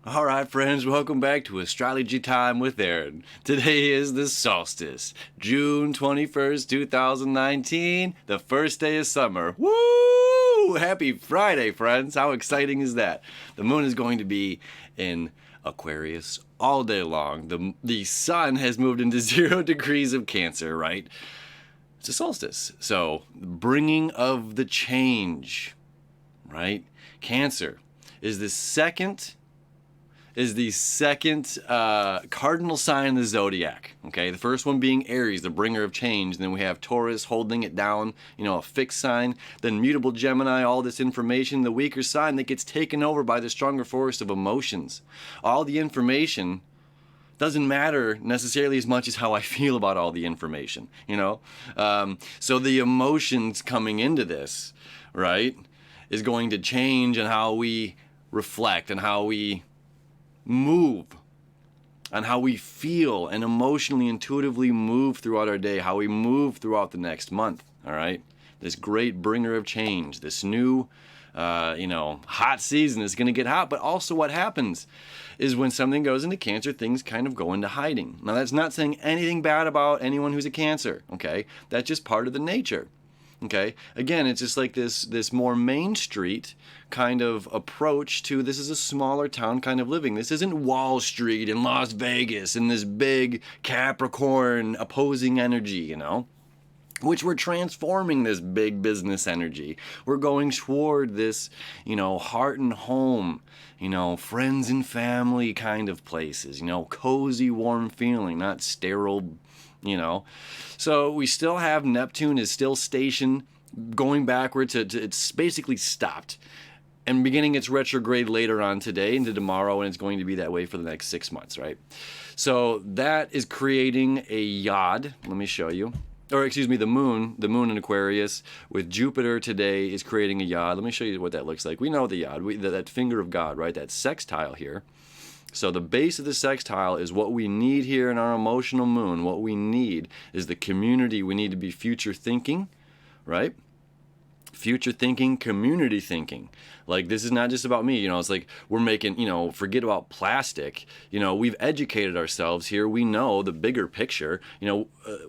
All right, friends, welcome back to Astrology Time with Aaron. Today is the solstice, June 21st, 2019, the first day of summer. Woo! Happy Friday, friends. How exciting is that? The moon is going to be in Aquarius all day long. The sun has moved into 0 degrees of Cancer, right? It's a solstice. So, bringing of the change, right? Cancer is the second cardinal sign in the zodiac. Okay, the first one being Aries, the bringer of change. And then we have Taurus holding it down, a fixed sign. Then mutable Gemini, all this information, the weaker sign that gets taken over by the stronger force of emotions. All the information doesn't matter necessarily as much as how I feel about all the information, So the emotions coming into this, right, is going to change in how we reflect and how we move and how we feel and emotionally, intuitively move throughout our day, how we move throughout the next month, all right? This great bringer of change, this new, hot season is going to get hot, but also what happens is when something goes into Cancer, things kind of go into hiding. Now, that's not saying anything bad about anyone who's a Cancer, okay? That's just part of the nature. Okay, again, it's just like this more Main Street kind of approach to this is a smaller town kind of living. This isn't Wall Street in Las Vegas in this big Capricorn opposing energy, which we're transforming this big business energy. We're going toward this, heart and home, friends and family kind of places, cozy, warm feeling, not sterile, So we still have Neptune is still stationed, going backwards. It's basically stopped and beginning its retrograde later on today into tomorrow, and it's going to be that way for the next 6 months, right? So that is creating a yod. Let me show you. Or excuse me, the moon in Aquarius with Jupiter today is creating a yod. Let me show you what that looks like. We know the yod, that finger of God, right? That sextile here. So the base of the sextile is what we need here in our emotional moon. What we need is the community. We need to be future thinking, right? Future thinking, community thinking. Like, this is not just about me, it's like we're making, forget about plastic. We've educated ourselves here. We know the bigger picture,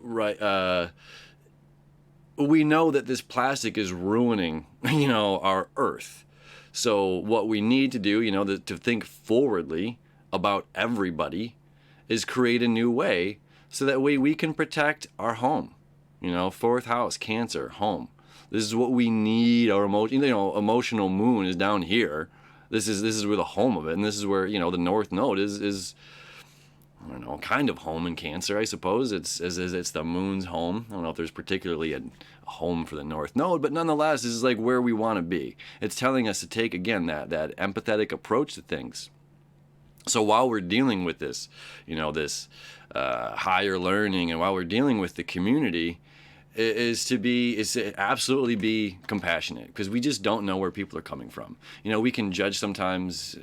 right? We know that this plastic is ruining, our earth. So what we need to do, to think forwardly about everybody is create a new way so that way we can protect our home. Fourth house, Cancer, home. This is what we need. Our emotional moon is down here. This is where the home of it, and this is where the North Node is I don't know, kind of home in Cancer, I suppose. It's the moon's home. I don't know if there's particularly a home for the North Node, but nonetheless, this is like where we want to be. It's telling us to take again that empathetic approach to things. So while we're dealing with this, this higher learning, and while we're dealing with the community, is to absolutely be compassionate, because we just don't know where people are coming from. We can judge sometimes.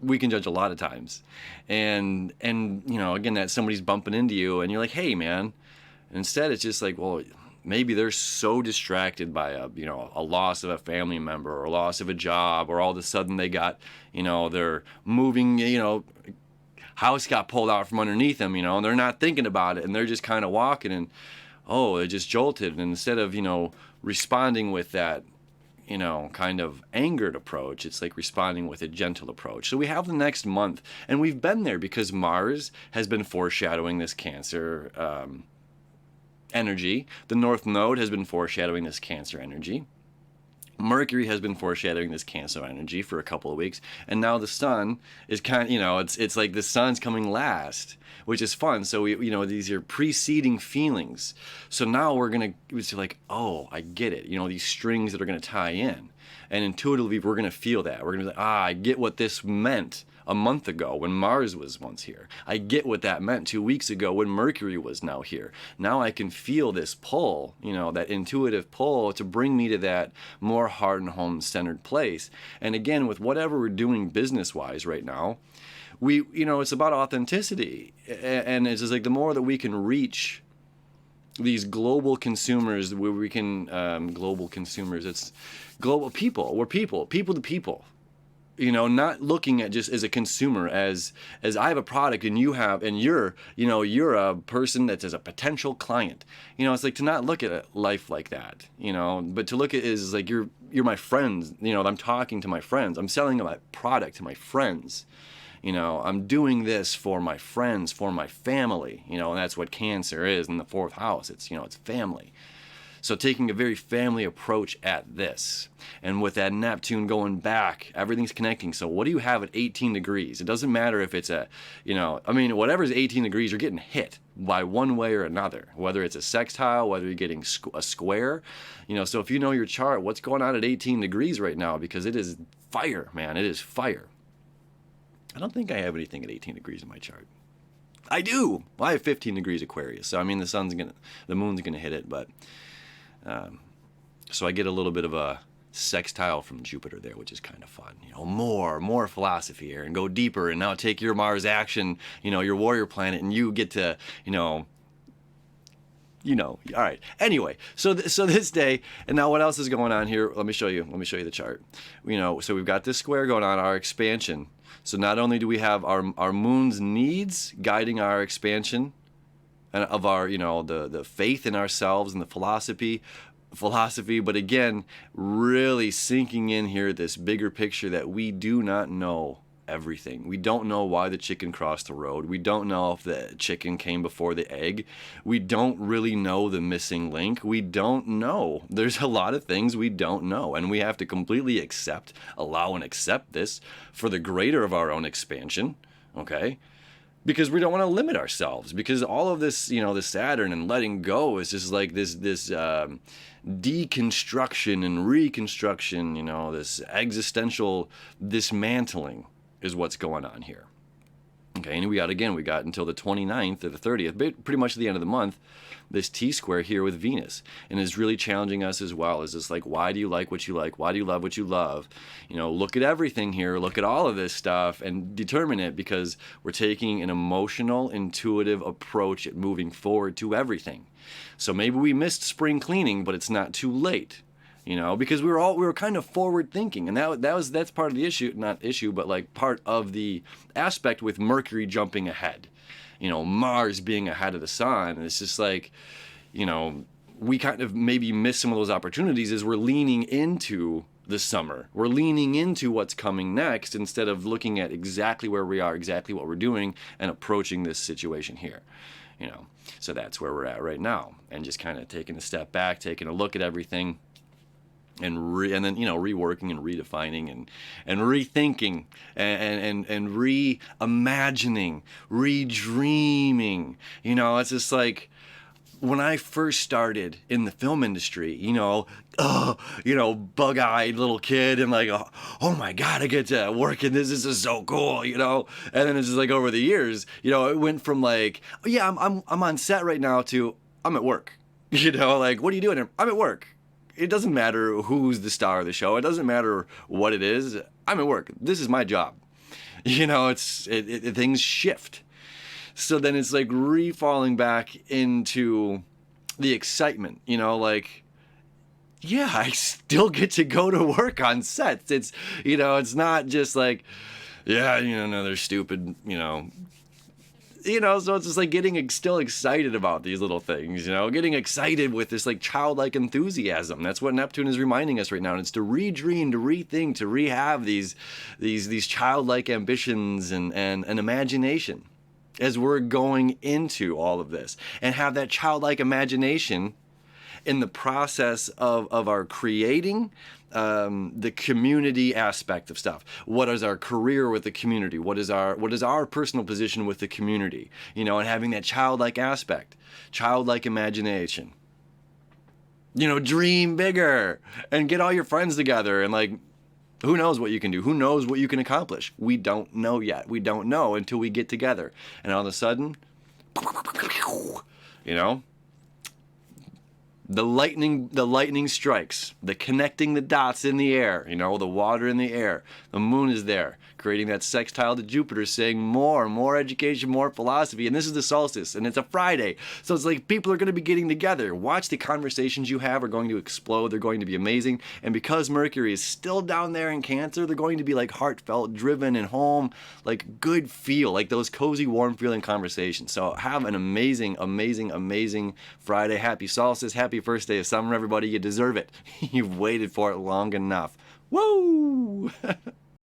We can judge a lot of times, and again, that somebody's bumping into you, and you're like, hey, man. And instead, it's just like, well, maybe they're so distracted by a loss of a family member or a loss of a job, or all of a sudden they got, they're moving, house got pulled out from underneath them, and they're not thinking about it, and they're just kind of walking, and they just jolted. And instead of, responding with that, kind of angered approach, it's like responding with a gentle approach. So we have the next month, and we've been there because Mars has been foreshadowing this Cancer energy. The North Node has been foreshadowing this Cancer energy. Mercury has been foreshadowing this Cancer energy for a couple of weeks, and now the Sun is kind of, it's like the Sun's coming last, which is fun. So we, these are preceding feelings. So now it's like, oh, I get it. These strings that are gonna tie in, and intuitively we're gonna feel that. We're gonna be like, I get what this meant a month ago when Mars was once here. I get what that meant 2 weeks ago when Mercury was now here. Now I can feel this pull, that intuitive pull to bring me to that more heart and home centered place. And again, with whatever we're doing business-wise right now, it's about authenticity. And it's just like the more that we can reach these global consumers, where we can, global consumers, it's global people. We're people to people. not looking at just as a consumer, as I have a product and you have, and you're a person that's as a potential client. It's like to not look at life like that, but to look at it as like you're my friends. I'm talking to my friends. I'm selling my product to my friends. I'm doing this for my friends, for my family, and that's what Cancer is in the fourth house. It's family. So taking a very family approach at this. And with that Neptune going back, everything's connecting. So what do you have at 18 degrees? It doesn't matter if it's whatever's 18 degrees, you're getting hit by one way or another, whether it's a sextile, whether you're getting a square. So if you know your chart, what's going on at 18 degrees right now? Because it is fire, man. It is fire. I don't think I have anything at 18 degrees in my chart. I do. Well, I have 15 degrees Aquarius. So, the moon's going to hit it, but... so I get a little bit of a sextile from Jupiter there, which is kind of fun. More philosophy here, and go deeper, and now take your Mars action, your warrior planet, and you get to, all right. Anyway, so this day, and now what else is going on here? Let me show you the chart. So we've got this square going on, our expansion. So not only do we have our moon's needs guiding our expansion, and of our, the faith in ourselves and the philosophy, but again, really sinking in here this bigger picture that we do not know everything. We don't know why the chicken crossed the road. We don't know if the chicken came before the egg. We don't really know the missing link. We don't know. There's a lot of things we don't know, and we have to completely allow and accept this for the greater of our own expansion, okay? Because we don't want to limit ourselves, because all of this, the Saturn and letting go is just like this deconstruction and reconstruction, this existential dismantling is what's going on here. Okay, and we got until the 29th or the 30th, pretty much the end of the month, this T-square here with Venus, and is really challenging us as well. Is this like, why do you like what you like? Why do you love what you love? Look at everything here, look at all of this stuff and determine it, because we're taking an emotional, intuitive approach at moving forward to everything. So maybe we missed spring cleaning, but it's not too late. Because we were kind of forward thinking, and that's part of the issue, not issue, but like part of the aspect with Mercury jumping ahead, Mars being ahead of the sun. And it's just like, we kind of maybe miss some of those opportunities as we're leaning into the summer. We're leaning into what's coming next instead of looking at exactly where we are, exactly what we're doing, and approaching this situation here. So that's where we're at right now, and just kind of taking a step back, taking a look at everything. And then reworking and redefining and rethinking and reimagining, redreaming. It's just like when I first started in the film industry, bug-eyed little kid, and like, oh my God, I get to work in this. This is so cool, And then it's just like over the years, it went from like, oh, yeah, I'm on set right now to I'm at work. Like, what are you doing here? I'm at work. It doesn't matter who's the star of the show. It doesn't matter what it is. I'm at work. This is my job. Things shift. So then it's like re-falling back into the excitement, like, yeah, I still get to go to work on sets. It's, it's not just like, yeah, another stupid, so it's just like getting still excited about these little things, getting excited with this like childlike enthusiasm. That's what Neptune is reminding us right now. And it's to redream, to rethink, to rehave these childlike ambitions and imagination as we're going into all of this, and have that childlike imagination in the process of our creating the community aspect of stuff. What is our career with the community? What is our personal position with the community? And having that childlike aspect, childlike imagination. Dream bigger and get all your friends together, and like, who knows what you can do? Who knows what you can accomplish? We don't know yet. We don't know until we get together. And all of a sudden, the lightning strikes, the connecting the dots in the air, the water in the air, the moon is there, creating that sextile to Jupiter, saying more education, more philosophy. And this is the solstice, and it's a Friday. So it's like people are going to be getting together. Watch the conversations you have are going to explode. They're going to be amazing. And because Mercury is still down there in Cancer, they're going to be like heartfelt, driven, and home, like good feel, like those cozy, warm feeling conversations. So have an amazing, amazing, amazing Friday. Happy solstice. Happy first day of summer, everybody. You deserve it. You've waited for it long enough. Woo!